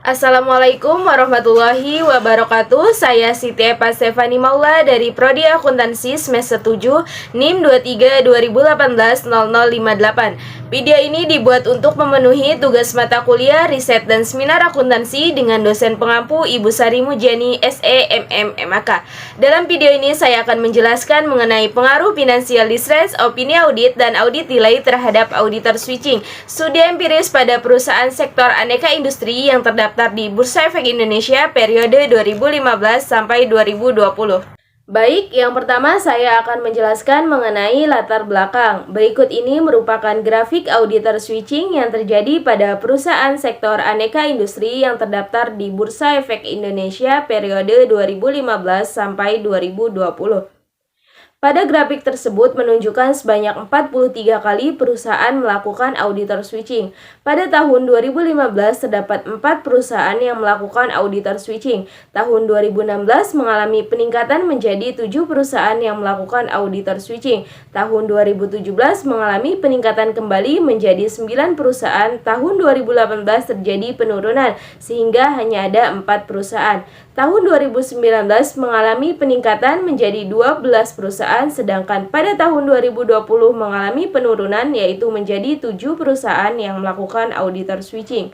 Assalamualaikum warahmatullahi wabarakatuh. Saya Siti Epa Stefani Maula dari Prodi Akuntansi semester 7 NIM 23 2018 0058. Video ini dibuat untuk memenuhi tugas mata kuliah riset dan seminar akuntansi dengan dosen pengampu Ibu Sari Mujani SE MM MAK. Dalam video ini saya akan menjelaskan mengenai pengaruh financial distress, opini audit, dan audit delay terhadap auditor switching. Studi empiris pada perusahaan sektor aneka industri yang terdaftar di Bursa Efek Indonesia periode 2015 sampai 2020. Baik, yang pertama saya akan menjelaskan mengenai latar belakang. Berikut ini merupakan grafik auditor switching yang terjadi pada perusahaan sektor aneka industri yang terdaftar di Bursa Efek Indonesia periode 2015 sampai 2020. Pada grafik tersebut menunjukkan sebanyak 43 kali perusahaan melakukan auditor switching. Pada tahun 2015 terdapat 4 perusahaan yang melakukan auditor switching. Tahun 2016 mengalami peningkatan menjadi 7 perusahaan yang melakukan auditor switching. Tahun 2017 mengalami peningkatan kembali menjadi 9 perusahaan. Tahun 2018 terjadi penurunan sehingga hanya ada 4 perusahaan. Tahun 2019 mengalami peningkatan menjadi 12 perusahaan, sedangkan pada tahun 2020 mengalami penurunan yaitu menjadi 7 perusahaan yang melakukan auditor switching.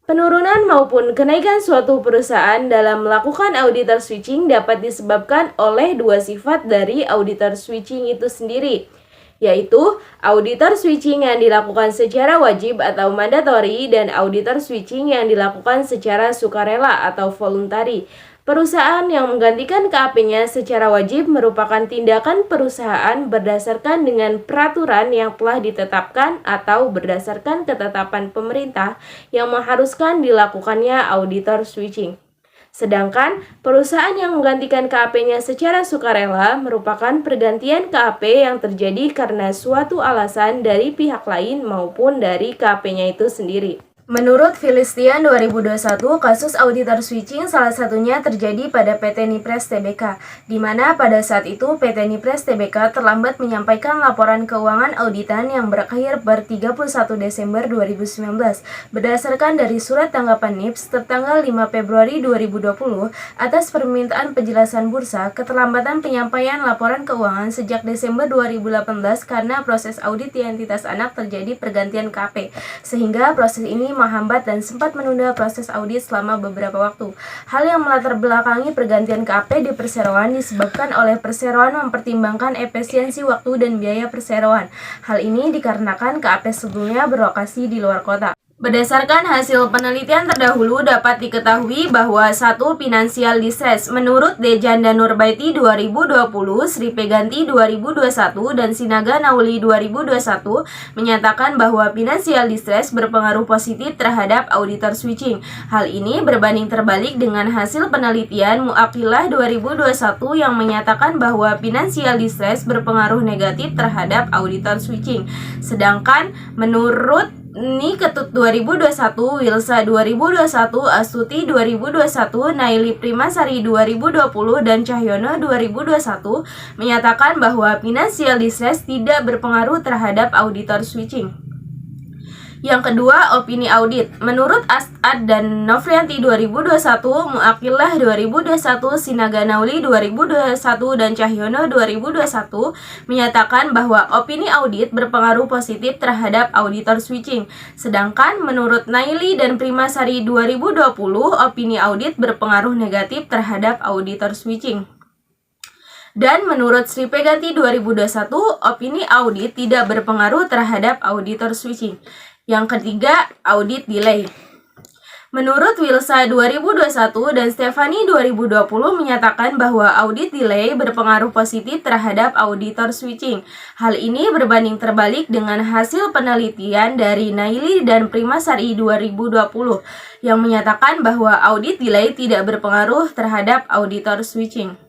Penurunan maupun kenaikan suatu perusahaan dalam melakukan auditor switching dapat disebabkan oleh dua sifat dari auditor switching itu sendiri, yaitu auditor switching yang dilakukan secara wajib atau mandatori dan auditor switching yang dilakukan secara sukarela atau voluntari. Perusahaan yang menggantikan KAP-nya secara wajib merupakan tindakan perusahaan berdasarkan dengan peraturan yang telah ditetapkan atau berdasarkan ketetapan pemerintah yang mengharuskan dilakukannya auditor switching. Sedangkan perusahaan yang menggantikan KAP-nya secara sukarela merupakan pergantian KAP yang terjadi karena suatu alasan dari pihak lain maupun dari KAP-nya itu sendiri. Menurut Filistian 2021, kasus auditor switching salah satunya terjadi pada PT Nipres Tbk, di mana pada saat itu PT Nipres Tbk terlambat menyampaikan laporan keuangan auditan yang berakhir per 31 Desember 2019. Berdasarkan dari surat tanggapan NIPS tertanggal 5 Februari 2020 atas permintaan penjelasan bursa, keterlambatan penyampaian laporan keuangan sejak Desember 2018 karena proses audit di entitas anak terjadi pergantian KP, sehingga proses ini menghambat dan sempat menunda proses audit selama beberapa waktu. Hal yang melatar belakangi pergantian KAP di perseroan disebabkan oleh perseroan mempertimbangkan efisiensi waktu dan biaya perseroan. Hal ini dikarenakan KAP sebelumnya berlokasi di luar kota. Berdasarkan hasil penelitian terdahulu dapat diketahui bahwa satu financial distress menurut Dejanda Nurbaiti 2020, Sri Peganti 2021, dan Sinaga Nauli 2021 menyatakan bahwa financial distress berpengaruh positif terhadap auditor switching. Hal ini berbanding terbalik dengan hasil penelitian Muakilah 2021 yang menyatakan bahwa financial distress berpengaruh negatif terhadap auditor switching. Sedangkan menurut Ketut 2021, Wilsa 2021, Astuti 2021, Naili Primasari 2020, dan Cahyono 2021 menyatakan bahwa financial distress tidak berpengaruh terhadap auditor switching. Yang kedua, opini audit. Menurut As'ad dan Novrianti 2021, Muakilah 2021, Sinaga Nauli 2021, dan Cahyono 2021 menyatakan bahwa opini audit berpengaruh positif terhadap auditor switching. Sedangkan menurut Naili dan Primasari 2020, opini audit berpengaruh negatif terhadap auditor switching. Dan menurut Sri Peganti 2021, opini audit tidak berpengaruh terhadap auditor switching. Yang ketiga, audit delay. Menurut Wilsa 2021 dan Stefani 2020 menyatakan bahwa audit delay berpengaruh positif terhadap auditor switching. Hal ini berbanding terbalik dengan hasil penelitian dari Naili dan Primasari 2020 yang menyatakan bahwa audit delay tidak berpengaruh terhadap auditor switching.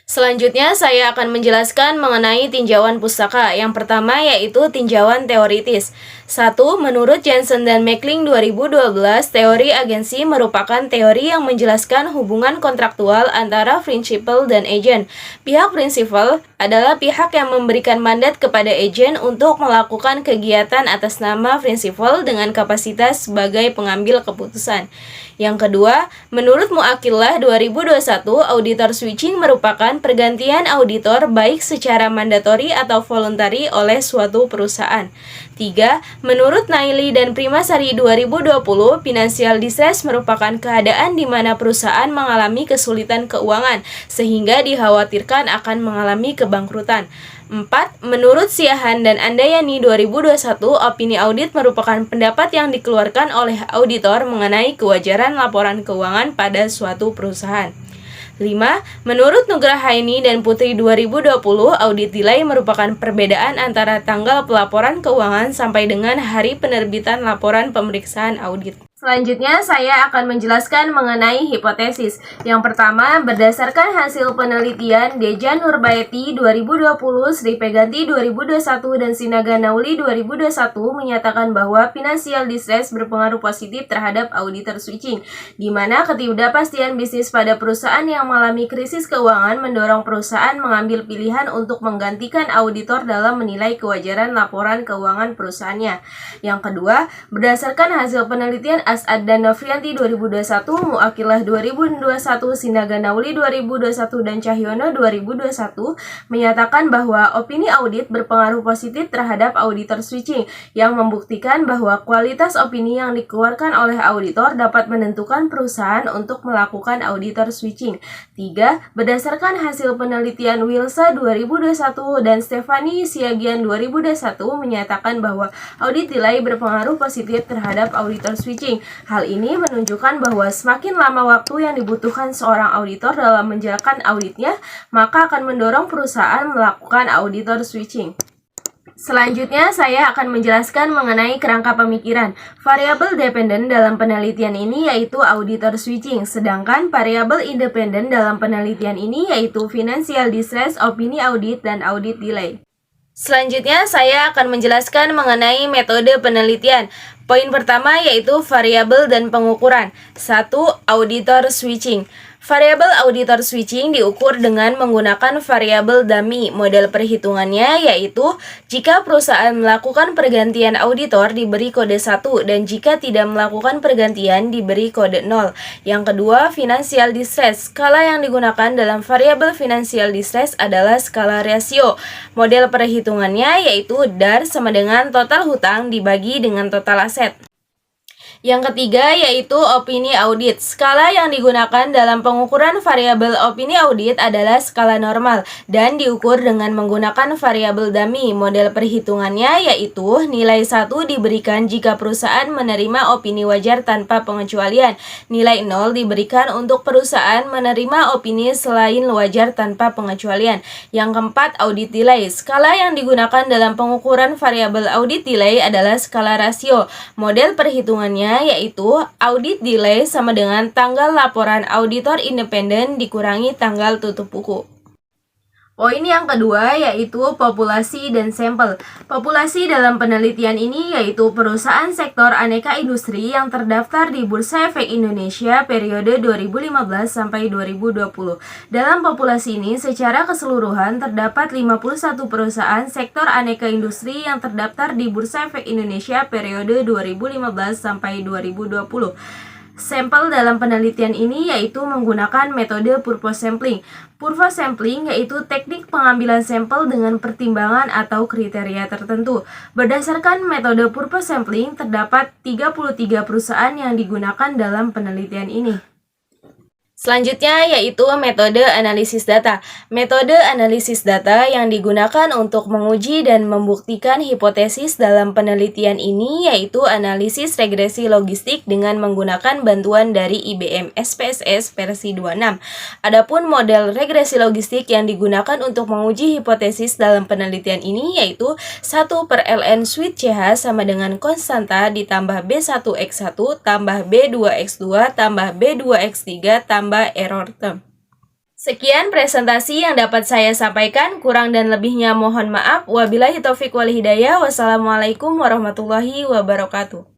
Selanjutnya saya akan menjelaskan mengenai tinjauan pustaka. Yang pertama yaitu tinjauan teoritis. 1. Menurut Jensen dan Meckling 2012, teori agensi merupakan teori yang menjelaskan hubungan kontraktual antara prinsipal dan agen. Pihak prinsipal adalah pihak yang memberikan mandat kepada agen untuk melakukan kegiatan atas nama prinsipal dengan kapasitas sebagai pengambil keputusan. Yang kedua, menurut Muakillah 2021, auditor switching merupakan pergantian auditor baik secara mandatori atau voluntari oleh suatu perusahaan. 3. Menurut Naili dan Primasari 2020, financial distress merupakan keadaan di mana perusahaan mengalami kesulitan keuangan sehingga dikhawatirkan akan mengalami kebangkrutan. 4. Menurut Siahan dan Andayani 2021, opini audit merupakan pendapat yang dikeluarkan oleh auditor mengenai kewajaran laporan keuangan pada suatu perusahaan. 5. Menurut Nugrahaini dan Putri 2020, audit delay merupakan perbedaan antara tanggal pelaporan keuangan sampai dengan hari penerbitan laporan pemeriksaan audit. Selanjutnya, saya akan menjelaskan mengenai hipotesis. Yang pertama, berdasarkan hasil penelitian Deja Nurbaiti 2020, Sri Peganti 2021, dan Sinaga Nauli 2021 menyatakan bahwa financial distress berpengaruh positif terhadap auditor switching, di mana ketidakpastian bisnis pada perusahaan yang mengalami krisis keuangan mendorong perusahaan mengambil pilihan untuk menggantikan auditor dalam menilai kewajaran laporan keuangan perusahaannya. Yang kedua, berdasarkan hasil penelitian As'ad dan Nofrianti 2021, Muakillah 2021, Sinaga Nauli 2021, dan Cahyono 2021 menyatakan bahwa opini audit berpengaruh positif terhadap auditor switching, yang membuktikan bahwa kualitas opini yang dikeluarkan oleh auditor dapat menentukan perusahaan untuk melakukan auditor switching. 3. Berdasarkan hasil penelitian Wilsa 2021 dan Stefani Siagian 2021 menyatakan bahwa audit delay berpengaruh positif terhadap auditor switching. Hal ini menunjukkan bahwa semakin lama waktu yang dibutuhkan seorang auditor dalam menjalankan auditnya, maka akan mendorong perusahaan melakukan auditor switching. Selanjutnya, saya akan menjelaskan mengenai kerangka pemikiran. Variabel dependen dalam penelitian ini yaitu auditor switching, sedangkan variabel independen dalam penelitian ini yaitu financial distress, opini audit, dan audit delay. Selanjutnya, saya akan menjelaskan mengenai metode penelitian. Poin pertama yaitu variabel dan pengukuran. 1. Auditor switching. Variabel auditor switching diukur dengan menggunakan variabel dummy. Model perhitungannya yaitu jika perusahaan melakukan pergantian auditor diberi kode 1 dan jika tidak melakukan pergantian diberi kode 0. Yang kedua, financial distress. Skala yang digunakan dalam variabel financial distress adalah skala rasio. Model perhitungannya yaitu DAR sama dengan total hutang dibagi dengan total aset. Yang ketiga yaitu opini audit. Skala yang digunakan dalam pengukuran variabel opini audit adalah skala normal dan diukur dengan menggunakan variabel dummy. Model perhitungannya yaitu nilai 1 diberikan jika perusahaan menerima opini wajar tanpa pengecualian. Nilai 0 diberikan untuk perusahaan menerima opini selain wajar tanpa pengecualian. Yang keempat, audit delay. Skala yang digunakan dalam pengukuran variabel audit delay adalah skala rasio. Model perhitungannya yaitu audit delay sama dengan tanggal laporan auditor independen dikurangi tanggal tutup buku. Poin yang kedua yaitu populasi dan sampel. Populasi dalam penelitian ini yaitu perusahaan sektor aneka industri yang terdaftar di Bursa Efek Indonesia periode 2015 sampai 2020. Dalam populasi ini secara keseluruhan terdapat 51 perusahaan sektor aneka industri yang terdaftar di Bursa Efek Indonesia periode 2015 sampai 2020. Sampel dalam penelitian ini yaitu menggunakan metode purpose sampling. Purpose sampling yaitu teknik pengambilan sampel dengan pertimbangan atau kriteria tertentu. Berdasarkan metode purpose sampling, terdapat 33 perusahaan yang digunakan dalam penelitian ini. Selanjutnya yaitu metode analisis data. Metode analisis data yang digunakan untuk menguji dan membuktikan hipotesis dalam penelitian ini yaitu analisis regresi logistik dengan menggunakan bantuan dari IBM SPSS versi 26. Adapun model regresi logistik yang digunakan untuk menguji hipotesis dalam penelitian ini yaitu 1/ln suite CH sama dengan konstanta ditambah B1X1 tambah B2X2 tambah B2X3 tambah error term. Sekian presentasi yang dapat saya sampaikan, kurang dan lebihnya mohon maaf. Wabillahi taufik wal hidayah. Wassalamualaikum warahmatullahi wabarakatuh.